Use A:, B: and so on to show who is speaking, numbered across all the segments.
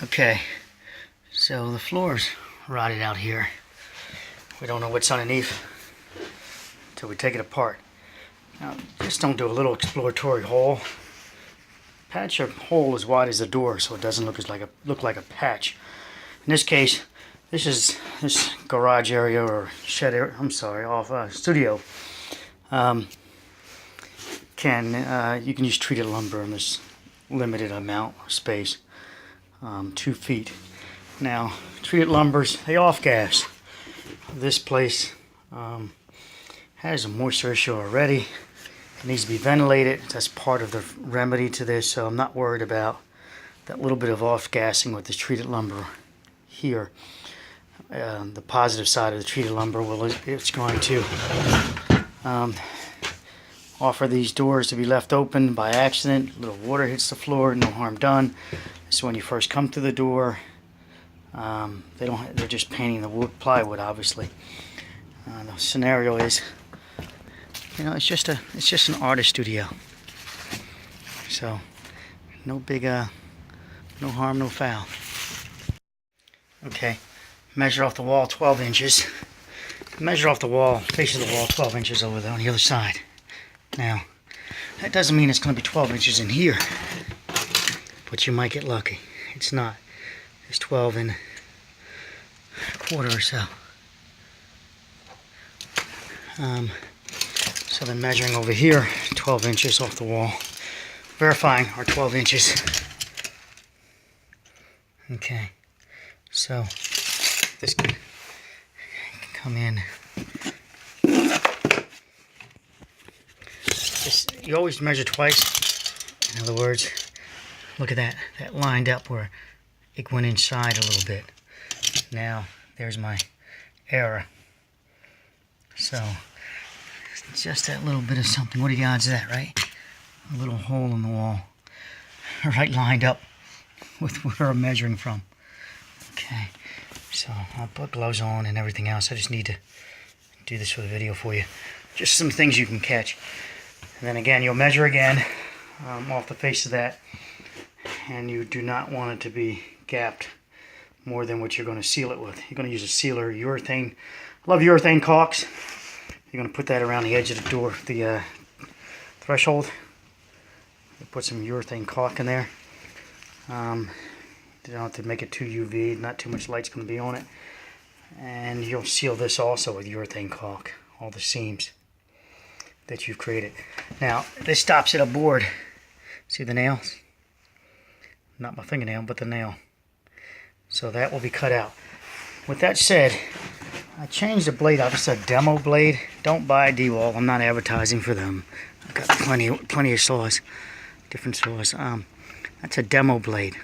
A: Okay, so the floor's rotted out here. We don't know what's underneath until we take it apart. Now, just don't do a little exploratory hole. Patch your hole as wide as the door so it doesn't look like a patch. In this case, this garage area or shed area. I'm sorry, off studio. You can use treated lumber in this limited amount of space, 2 feet. Now, treated lumbers, they off gas. This place has a moisture issue already. It needs to be ventilated. That's part of the remedy to this, so I'm not worried about that little bit of off gassing with this treated lumber here. The positive side of the treated lumber, it's going to offer these doors to be left open by accident. A little water hits the floor, no harm done. So when you first come to the door, they're just painting the plywood, obviously. The scenario is, it's just an artist studio. So no big, no harm, no foul. Okay, measure off the wall 12 inches. Measure off the wall, face of the wall 12 inches over there on the other side. Now, that doesn't mean it's going to be 12 inches in here, but you might get lucky. It's not. It's 12 and a quarter or so. So then measuring over here, 12 inches off the wall. Verifying our 12 inches. Okay, so this can come in. You always measure twice. In other words, look at that lined up where it went inside a little bit. Now, there's my error. So, just that little bit of something. What are the odds of that, right? A little hole in the wall. Right lined up with where I'm measuring from. Okay, so I'll put gloves on and everything else. I just need to do this for the video for you. Just some things you can catch. And then again, you'll measure again off the face of that. And you do not want it to be gapped more than what you're going to seal it with. You're going to use a sealer, urethane. I love urethane caulks. You're going to put that around the edge of the door, the threshold. You put some urethane caulk in there. You don't have to make it too UV, not too much light's going to be on it. And you'll seal this also with urethane caulk, all the seams that you've created. Now, this stops at a board. See the nails? Not my fingernail, but the nail. So that will be cut out. With that said, I changed the blade out. It's a demo blade. Don't buy D-Wall. I'm not advertising for them. I've got plenty of saws, different saws. That's a demo blade.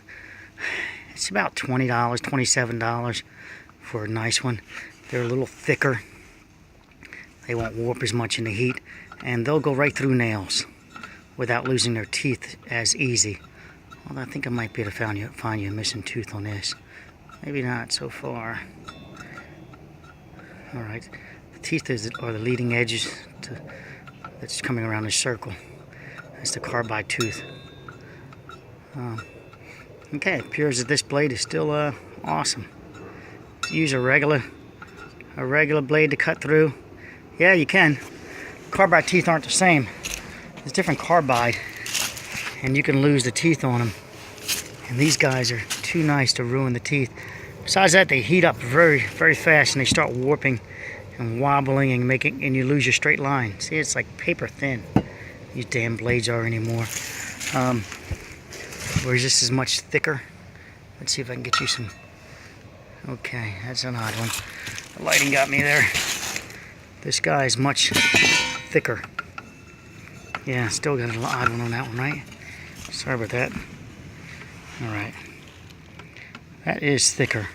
A: It's about $20, $27 for a nice one. They're a little thicker. They won't warp as much in the heat, and they'll go right through nails without losing their teeth as easy. Well, I think I might be able to find you a missing tooth on this. Maybe not so far. All right, the teeth are the leading edges that's coming around the circle. That's the carbide tooth. Okay, it appears that this blade is still awesome. Use a regular blade to cut through. Yeah, you can. Carbide teeth aren't the same. There's different carbide, and you can lose the teeth on them. And these guys are too nice to ruin the teeth. Besides that, they heat up very, very fast, and they start warping and wobbling and you lose your straight line. See, it's like paper thin. These damn blades are anymore. Whereas this is much thicker. Let's see if I can get you some. Okay, that's an odd one. The lighting got me there. This guy is much thicker. Yeah, still got an odd one on that one, right? Sorry about that. Alright. That is thicker.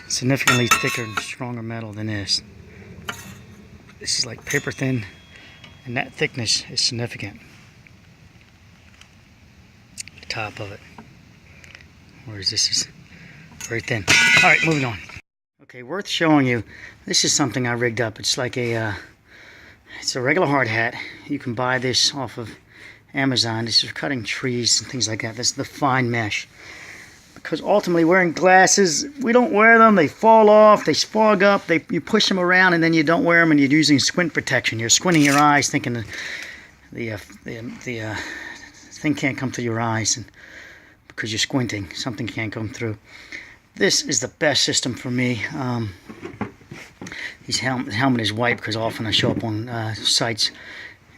A: Significantly thicker and stronger metal than this. This is like paper thin, and that thickness is significant. The top of it. Whereas this is very thin. Alright, moving on. Okay, worth showing you. This is something I rigged up. It's like it's a regular hard hat. You can buy this off of Amazon. This is for cutting trees and things like that. This is the fine mesh. because ultimately wearing glasses, we don't wear them, they fall off, they fog up, you push them around, and then you don't wear them, and you're using squint protection. You're squinting your eyes thinking the thing can't come through your eyes, and because you're squinting, something can't come through. This is the best system for me. His helmet is white because often I show up on sites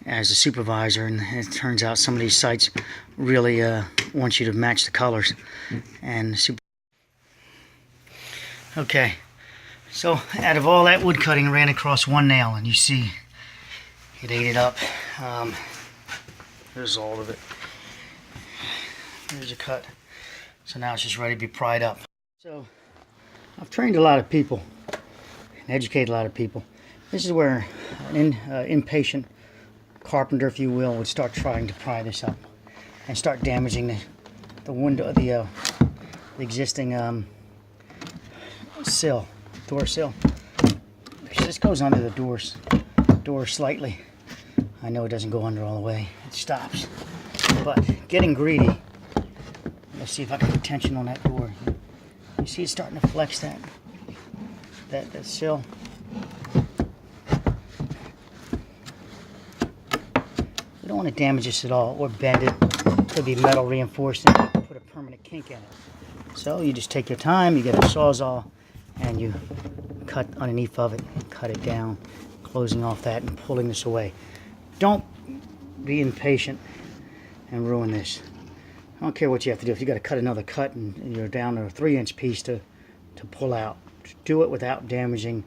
A: as a supervisor, and it turns out some of these sites really want you to match the colors. And okay, so out of all that wood cutting, I ran across one nail, and you see it ate it up. There's all of it. There's a cut. So now it's just ready to be pried up. So I've trained a lot of people and educated a lot of people. This is where an impatient carpenter, if you will, would start trying to pry this up and start damaging the window, the existing sill, door sill. This goes under the door slightly. I know it doesn't go under all the way. It stops. But getting greedy. Let's see if I can put tension on that door. You see it's starting to flex that sill. We don't want to damage this at all or bend it. It could be metal reinforced and put a permanent kink in it. So you just take your time, you get a sawzall, and you cut underneath of it, cut it down, closing off that and pulling this away. Don't be impatient and ruin this. I don't care what you have to do. If you got to cut another cut and you're down to a 3-inch piece to pull out, do it without damaging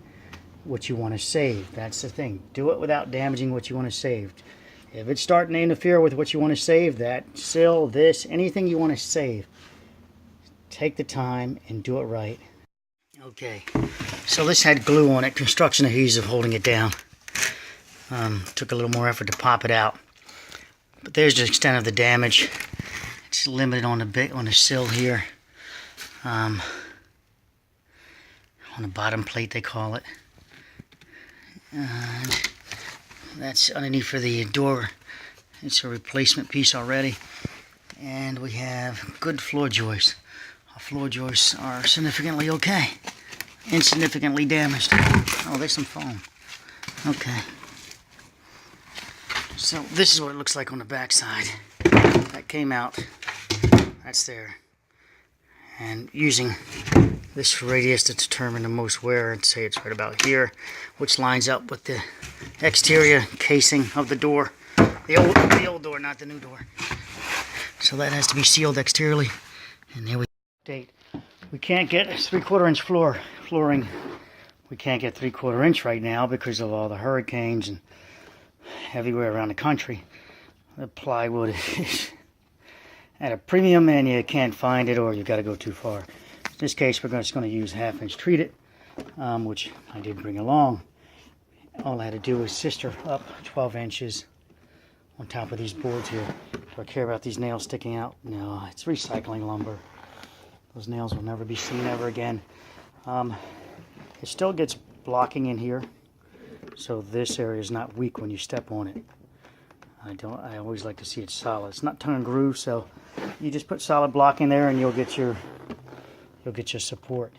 A: what you want to save. That's the thing. Do it without damaging what you want to save. If it's starting to interfere with what you want to save, that sill, this, anything you want to save, take the time and do it right. Okay, so this had glue on it, construction adhesive holding it down. Took a little more effort to pop it out. But there's the extent of the damage. It's limited on the sill here. On the bottom plate they call it. And that's underneath for the door. It's a replacement piece already. And we have good floor joists. Our floor joists are significantly okay. Insignificantly damaged. Oh, there's some foam. Okay. So this is what it looks like on the back side. That came out. That's there. And using this radius to determine the most wear, and say it's right about here, which lines up with the exterior casing of the door. The old door, not the new door. So that has to be sealed exteriorly. And there we go. We can't get 3/4 inch flooring. We can't get 3/4 inch right now because of all the hurricanes and everywhere around the country. The plywood is at a premium and you can't find it, or you got to go too far. In this case, we're just going to use 1/2 inch treated, which I did bring along. All I had to do was sister up 12 inches on top of these boards here. Do I care about these nails sticking out? No, it's recycling lumber. Those nails will never be seen ever again. It still gets blocking in here, so this area is not weak when you step on it. I always like to see it solid. It's not tongue and groove, so you just put solid block in there and you'll get your support.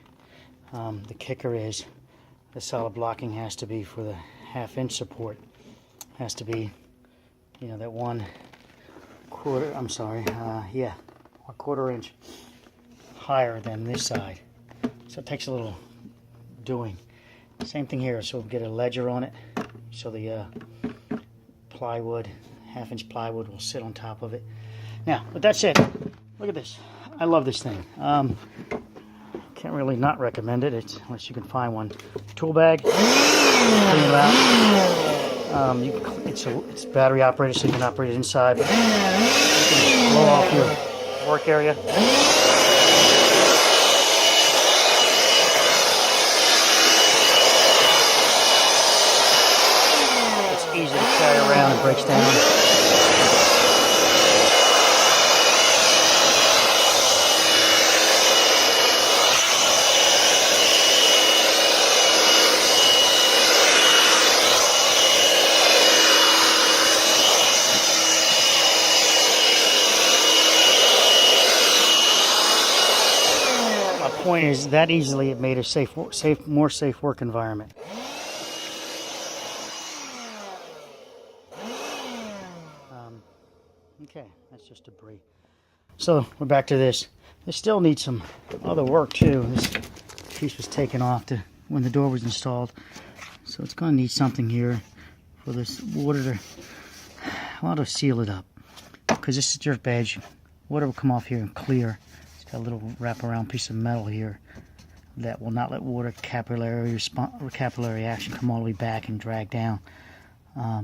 A: The kicker is the solid blocking has to be for the 1/2 inch support. Has to be, that 1/4. I'm sorry. Yeah, 1/4 inch higher than this side. So it takes a little doing. Same thing here. So we'll get a ledger on it. So the plywood, 1/2 inch plywood, will sit on top of it. Now, with that said, look at this. I love this thing. Can't really not recommend it, unless you can find one. Tool bag, clean it out. It's battery operated, so you can operate it inside. But you can blow off your work area. It's easy to carry around and breaks down. point is that easily it made a more safe work environment. Okay, that's just debris. So we're back to this. This still needs some other work too. This piece was taken off when the door was installed, so it's going to need something here for this water to seal it up. Because this is dirt bed, water will come off here and clear. It's got a little wraparound piece of metal here that will not let water capillary action come all the way back and drag down.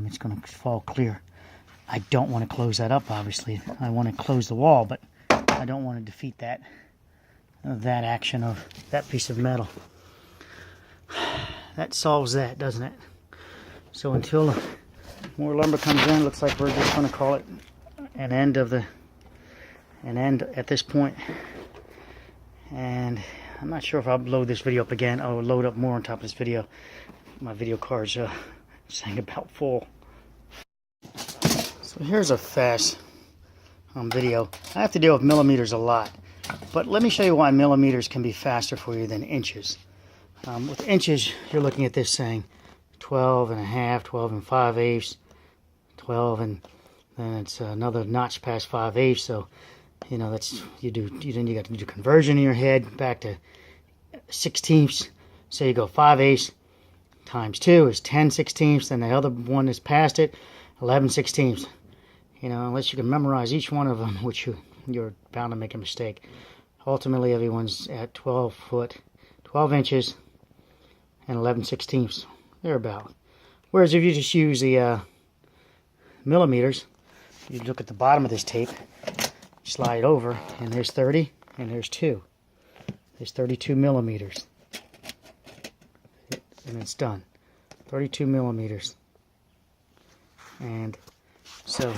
A: It's going to fall clear. I don't want to close that up, obviously. I want to close the wall, but I don't want to defeat that action of that piece of metal. That solves that, doesn't it? So until more lumber comes in, looks like we're just going to call it an end at this point. And I'm not sure if I'll load this video up again. I'll load up more on top of this video. My video card's saying about full. So here's a fast video. I have to deal with millimeters a lot, but let me show you why millimeters can be faster for you than inches. With inches, you're looking at this saying 12 and a half, 12 and 5/8, 12, and then it's another notch past 5/8. So, you know, then you got to do conversion in your head back to 16ths. So you go 5/8 times 2 is 10/16, and the other one is past it, 11/16. You know, unless you can memorize each one of them, which you're bound to make a mistake. Ultimately, everyone's at 12 inches, and 11/16. Thereabout. Whereas if you just use the millimeters, you look at the bottom of this tape, slide over, and there's 30, and there's 2. There's 32 millimeters. And it's done. 32 millimeters. And so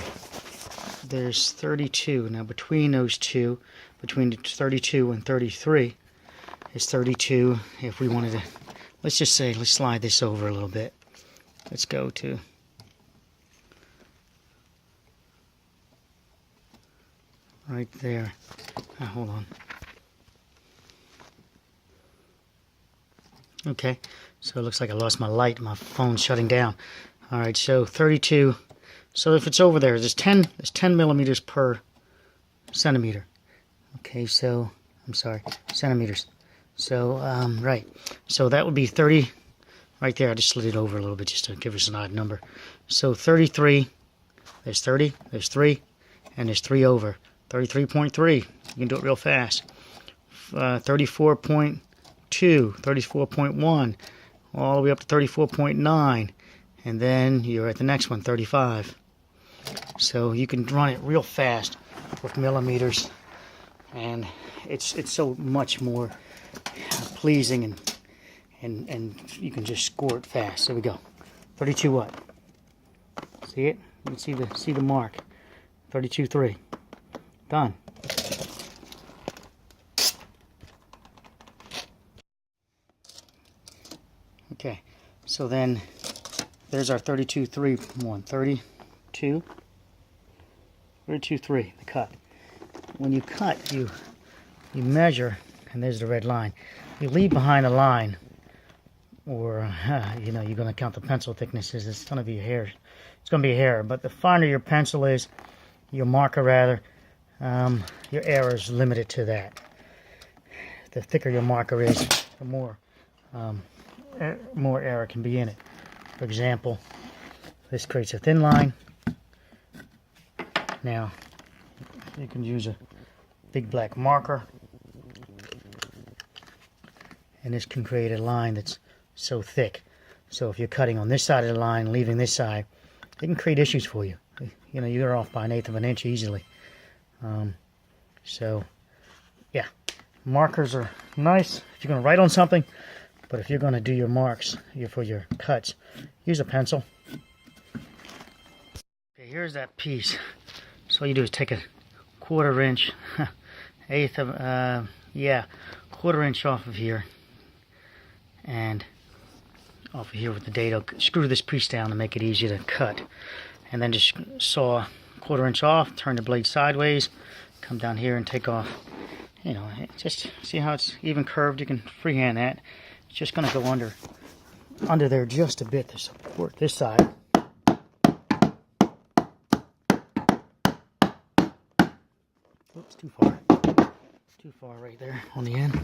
A: there's 32. Now between those two, between 32 and 33 is 32. If we wanted to, let's slide this over a little bit. Let's go to right there. Hold on. Okay, so it looks like I lost my light. My phone's shutting down. All right, so 32. So if it's over there, there's 10 millimeters per centimeter. Okay, so I'm sorry, centimeters. So right, so that would be 30 right there. I just slid it over a little bit just to give us an odd number. So 33. There's 30. There's 3, and there's 3 over. 33.3. You can do it real fast. 34.2, 34.1, all the way up to 34.9, and then you're at the next one, 35. So you can run it real fast with millimeters, and it's so much more pleasing, and you can just score it fast. There we go. 32 what? See it? You can see the mark. 32.3. Done. Okay, so then there's our 32.3 one. 32.3, the cut. When you cut, you measure, and there's the red line. You leave behind a line, or you know, you're going to count the pencil thicknesses. It's going to be a hair. It's going to be a hair. But the finer your pencil is, your marker rather, your error is limited to that. The thicker your marker is, the more error can be in it. For example, this creates a thin line. Now, you can use a big black marker, and this can create a line that's so thick. So if you're cutting on this side of the line, leaving this side, it can create issues for you. You know, you're off by 1/8 of an inch easily. So, yeah, markers are nice if you're going to write on something, but if you're going to do your marks for your cuts, use a pencil. Okay, here's that piece. So all you do is take a 1/4 inch, 1/8 of, 1/4 inch off of here, and off of here with the dado. Screw this piece down to make it easier to cut, and then just saw 1/4 inch off, turn the blade sideways, come down here and take off, you know, just see how it's even curved. You can freehand that. It's just going to go under there just a bit to support this side. Oops, too far right there on the end.